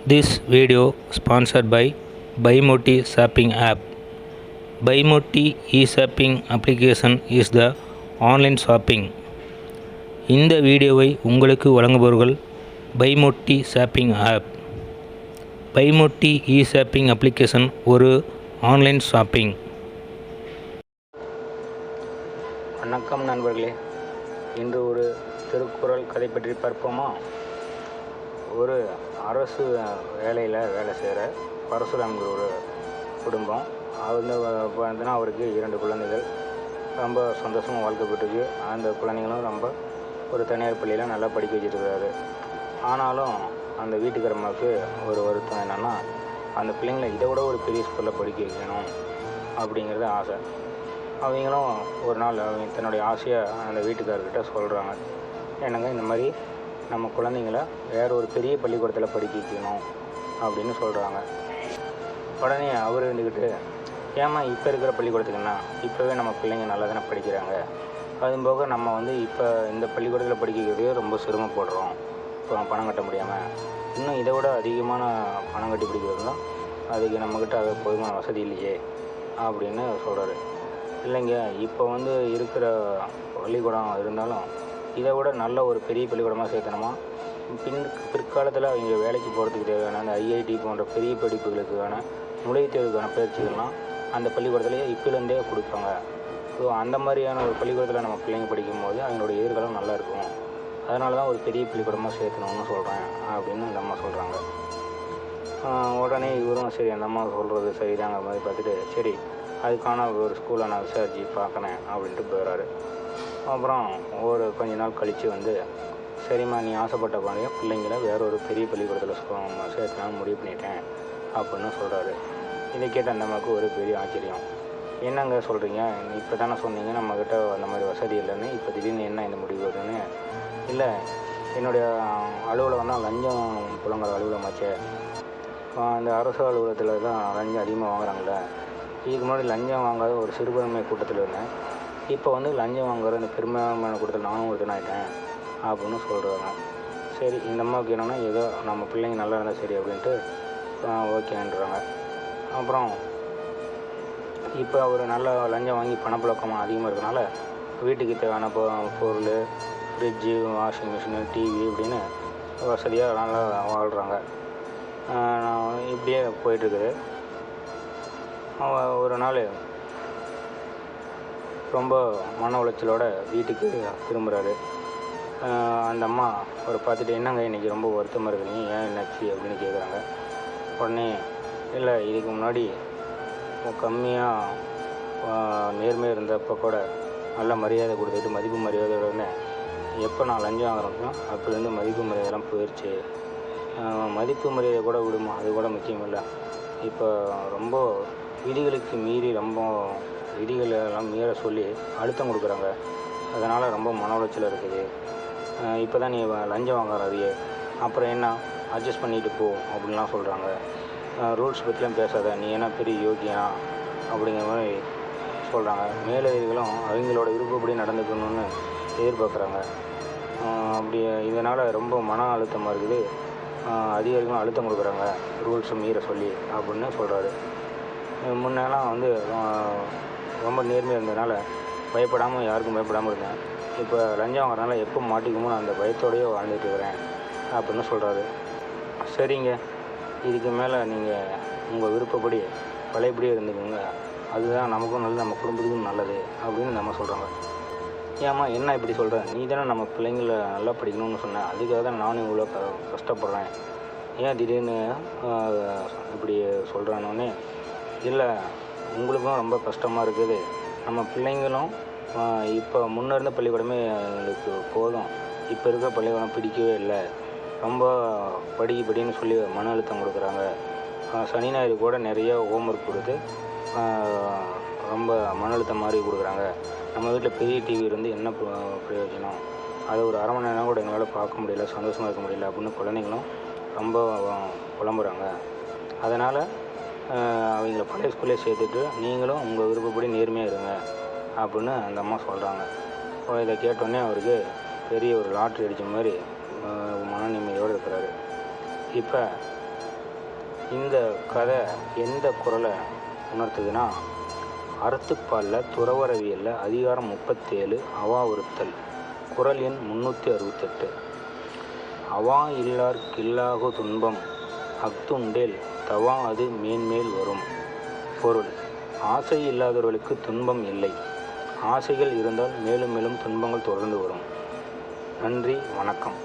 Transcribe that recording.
This video sponsored by Buymoti shopping app. Buymoti e-shopping application is the online shopping. இந்த வீடியோவை உங்களுக்கு வழங்குபவர்கள் Buymoti shopping app. Buymoti e-shopping application ஒரு online shopping. வணக்கம் நண்பர்களே, இன்று ஒரு திருக்குறள் கதை பற்றி பார்ப்போமா? ஒரு அரசு வேலையில் வேலை செய்கிற பரசுராம்ங்கிற ஒரு குடும்பம். பார்த்தீங்கன்னா அவருக்கு 2 குழந்தைகள். ரொம்ப சந்தோஷமாக வாழ்க்கப்பட்டிருக்கு. அந்த குழந்தைங்களும் ரொம்ப ஒரு தனியார் பள்ளியில் நல்லா படிக்க வச்சுருக்கிறாரு. ஆனாலும் அந்த வீட்டுக்காரம்மாவுக்கு ஒரு வருத்தம் என்னென்னா, அந்த பிள்ளைங்களை இதை விட ஒரு பெரிய ஸ்கூலில் படிக்க வைக்கணும் அப்படிங்கிறது ஆசை. அவங்களும் ஒரு நாள் தன்னுடைய ஆசையை அந்த வீட்டுக்காரர்கிட்ட சொல்கிறாங்க. என்னங்க, இந்த மாதிரி நம்ம குழந்தைங்கள வேறு ஒரு பெரிய பள்ளிக்கூடத்தில் படிக்க வைக்கணும் அப்படின்னு சொல்கிறாங்க. உடனே அவர் இருந்துக்கிட்டு, ஏமா இப்போ இருக்கிற பள்ளிக்கூடத்துக்குன்னா இப்போவே நம்ம பிள்ளைங்க நல்லா தானே படிக்கிறாங்க, அதுபோக நம்ம இப்போ இந்த பள்ளிக்கூடத்தில் படிக்க வைக்கிறதே ரொம்ப சிரமப்படுறோம், இப்போ பணம் கட்ட முடியாமல், இன்னும் இதை விட அதிகமான பணம் கட்டி பிடிக்கிறதுனா அதுக்கு நம்மக்கிட்ட அது போதுமான வசதி இல்லையே அப்படின்னு சொல்கிறாரு. இல்லைங்க, இப்போ இருக்கிற பள்ளிக்கூடம் இருந்தாலும் இதை விட நல்ல ஒரு பெரிய பள்ளிக்கூடமாக சேர்த்தணுமா, பிற்காலத்தில் அவங்க வேலைக்கு போகிறதுக்கு தேவையான அந்த ஐஐடி போன்ற பெரிய படிப்புகளுக்கான நுழைவுத் தேர்வுக்கான பயிற்சிகள்லாம் அந்த பள்ளிக்கூடத்துலேயே இப்போலேருந்தே கொடுப்பாங்க. ஸோ அந்த மாதிரியான ஒரு பள்ளிக்கூடத்தில் நம்ம பிள்ளைங்க படிக்கும்போது அவங்களோட எதிர்காலம் நல்லா இருக்கும். அதனால தான் ஒரு பெரிய பள்ளிக்கூடமாக சேர்த்தணும்னு சொல்கிறேன் அப்படின்னு அந்த அம்மா சொல்கிறாங்க. உடனே இவரும் சரி, அந்த அம்மா சொல்கிறது சரிதாங்க மாதிரி பார்த்துட்டு, சரி அதுக்கான ஒரு ஸ்கூலை நான் விசாரித்து பார்க்குறேன் அப்படின்ட்டு போயிடுறாரு. அப்புறம் கொஞ்ச நாள் கழித்து சரிம்மா, நீ ஆசைப்பட்ட பிள்ளைங்களை வேற ஒரு பெரிய பள்ளிக்கூடத்தில் சேர்த்துனாலும் முடிவு பண்ணிட்டேன் அப்படின்னு சொல்கிறாரு. இதை கேட்ட அந்த அம்மாவுக்கு ஒரு பெரிய ஆச்சரியம். என்னங்க சொல்கிறீங்க, இப்போ தானே சொன்னீங்க நம்மக்கிட்ட அந்த மாதிரி வசதி இல்லைன்னு, இப்போ திடீர்னு என்ன இந்த முடிவு வருதுன்னு? இல்லை, என்னுடைய அலுவலகம் தான் லஞ்சம் புலங்கிற அலுவலகமாச்சே. அந்த அரசு அலுவலகத்தில் தான் லஞ்சம் அதிகமாக வாங்குறாங்களே. இதுக்கு முன்னாடி லஞ்சம் வாங்காத ஒரு சிறுபான்மை கூட்டத்தில் இருந்தேன். இப்போ லஞ்சம் வாங்குற இந்த பெரும்பான்மையான கூட்டத்தில் நானும் ஒருத்தனாயிட்டேன் அப்படின்னு சொல்கிறாங்க. சரி, இந்த அம்மாவுக்கு என்னென்னா ஏதோ நம்ம பிள்ளைங்க நல்லா இருந்தால் சரி அப்படின்ட்டு ஓகேன்றாங்க. அப்புறம் இப்போ அவர் நல்லா லஞ்சம் வாங்கி பணப்புழக்கம் அதிகமாக இருக்கனால வீட்டுக்கு தேவையான பொருள், ஃப்ரிட்ஜு, வாஷிங் மிஷினு, டிவி இப்படின்னு வசதியாக நல்லா வாழ்கிறாங்க. இப்படியே போயிட்டுருக்குது. ஒரு நாள் ரொம்ப மன உளைச்சலோட வீட்டுக்கு திரும்புகிறாரு. அந்த அம்மா அவரை பார்த்துட்டு, என்னங்க இன்றைக்கி ரொம்ப வருத்தமாக இருக்கிறீங்க, ஏன் என்னாச்சு அப்படின்னு கேட்குறாங்க. உடனே, இல்லை இதுக்கு முன்னாடி கம்மியாக நேர்மையாக இருந்தப்போ கூட நல்ல மரியாதை கொடுத்துட்டு மதிப்பு மரியாதையோட எப்போ நான் லஞ்சம் வாங்குறேனோ அப்போலேருந்து மதிப்பு மரியாதைலாம் போயிடுச்சு. மதிப்பு மரியாதை கூட விடுமா, அது கூட முக்கியம் இல்லை. இப்போ ரொம்ப விதிகளுக்கு மீறி ரொம்ப விதிகளெல்லாம் மீற சொல்லி அழுத்தம் கொடுக்குறாங்க. அதனால் ரொம்ப மன உளைச்சல் இருக்குது. இப்போ தான் நீ லஞ்சம் வாங்குறாதியே, அப்புறம் என்ன அட்ஜஸ்ட் பண்ணிட்டு போ அப்படின்லாம் சொல்கிறாங்க. ரூல்ஸ் பற்றிலாம் பேசாத, நீ என்ன பெரிய யோகியா அப்படிங்கிற மாதிரி சொல்கிறாங்க. மேலதிகாரிகளும் அவங்களோட விருப்பப்படி நடந்துக்கணும்னு எதிர்பார்க்குறாங்க. இதனால் ரொம்ப மன அழுத்தமாக இருக்குது. அதிகாரிகளும் அழுத்தம் கொடுக்குறாங்க ரூல்ஸை மீற சொல்லி அப்படின்னு சொல்கிறாரு. முன்னெல்லாம் ரொம்ப நேர்மையாக இருந்ததுனால பயப்படாமல், யாருக்கும் பயப்படாமல் இருந்தேன். இப்போ லஞ்சம் வாங்குறதுனால எப்போ மாட்டிக்குமோ நான் அந்த பயத்தோடையே வாழ்ந்துட்டு இருக்கிறேன் அப்படின்னு சொல்கிறாரு. சரிங்க, இதுக்கு மேலே நீங்கள் உங்கள் விருப்பப்படி பழையபடியே இருந்துக்கோங்க, அதுதான் நமக்கும் நல்லது, நம்ம குடும்பத்துக்கும் நல்லது அப்படின்னு நம்ம சொல்கிறாங்க. ஏம்மா என்ன இப்படி சொல்கிறேன், நீ தானே நம்ம பிள்ளைங்கள நல்லா படிக்கணும்னு சொன்னேன், அதுக்காக தான் நானும் இவ்வளோ கஷ்டப்படுறேன், ஏன் திடீர்னு இப்படி சொல்கிறானோன்னே? இல்லை, உங்களுக்கும் ரொம்ப கஷ்டமாக இருக்குது, நம்ம பிள்ளைங்களும் இப்போ முன்னே இருந்த பள்ளிக்கூடமே எங்களுக்கு போதும், இப்போ இருக்கிற பள்ளிக்கூடம் பிடிக்கவே இல்லை, ரொம்ப படின்னு சொல்லி மன அழுத்தம் கொடுக்குறாங்க, சனி ஞாயிறு கூட நிறைய ஹோம்ஒர்க் கொடுத்து ரொம்ப மன அழுத்தம் மாதிரி கொடுக்குறாங்க, நம்ம வீட்டில் பெரிய டிவி இருந்து என்ன பிரயோஜனம், அதை ஒரு அரை மணி நேரம் கூட எங்களால் பார்க்க முடியல, சந்தோஷமாக இருக்க முடியல அப்படின்னு குழந்தைங்களும் ரொம்ப புலம்புறாங்க. அதனால் அவங்கள பழைய ஸ்கூல்லே சேர்த்துட்டு நீங்களும் உங்கள் விருப்பப்படி நேர்மையாக இருங்க அப்படின்னு அந்த அம்மா சொல்கிறாங்க. இதை கேட்டோடனே அவருக்கு பெரிய ஒரு லாட்ரி அடித்த மாதிரி மன நிம்மதியோடு இருக்கிறாரு. இப்போ இந்த கதை எந்த குறளை உணர்த்துதுன்னா, அறத்துப்பாலில் துறவறவியலில் அதிகாரம் 37 அவா ஒருத்தல், குறள் எண் 368. அவா இல்லார்க்கில்லாகு துன்பம் அஃதுண்டேல் தவா அது மேன்மேல் வரும். பொருள்: ஆசை இல்லாதவர்களுக்கு துன்பம் இல்லை. ஆசைகள் இருந்தால் மேலும் மேலும் துன்பங்கள் தொடர்ந்து வரும். நன்றி, வணக்கம்.